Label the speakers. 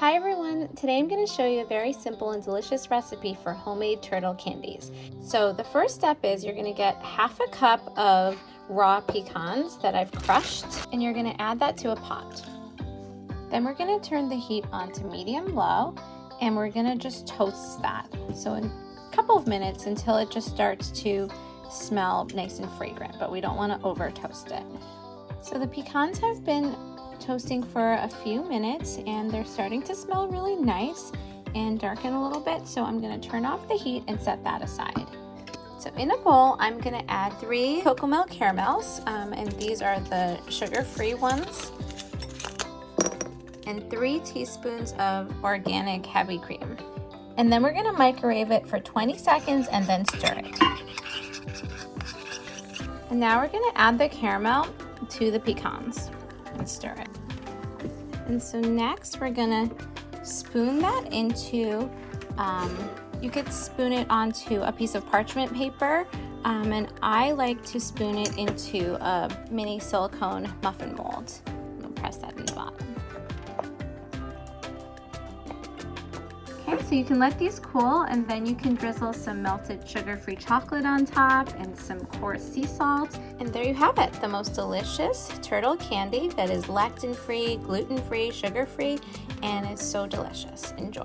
Speaker 1: Hi everyone! Today I'm going to show you a very simple and delicious recipe for homemade turtle candies. So the first step is you're going to get half a cup of raw pecans that I've crushed, and you're going to add that to a pot. Then we're going to turn the heat on to medium-low, and we're going to just toast that. So in a couple of minutes until it just starts to smell nice and fragrant, but we don't want to over toast it. So the pecans have been toasting for a few minutes and they're starting to smell really nice and darken a little bit, so I'm going to turn off the heat and set that aside. So in a bowl I'm going to add 3 Cocomel caramels, and these are the sugar-free ones, and 3 teaspoons of organic heavy cream. And then we're going to microwave it for 20 seconds and then stir it. And now we're going to add the caramel to the pecans and stir it. And so next we're gonna spoon that into, you could spoon it onto a piece of parchment paper, and I like to spoon it into a mini silicone muffin mold. We'll press that in the bottom. Okay, so you can let these cool, and then you can drizzle some melted sugar-free chocolate on top and some coarse sea salt. And there you have it, the most delicious turtle candy that is lectin-free, gluten-free, sugar-free, and is so delicious. Enjoy.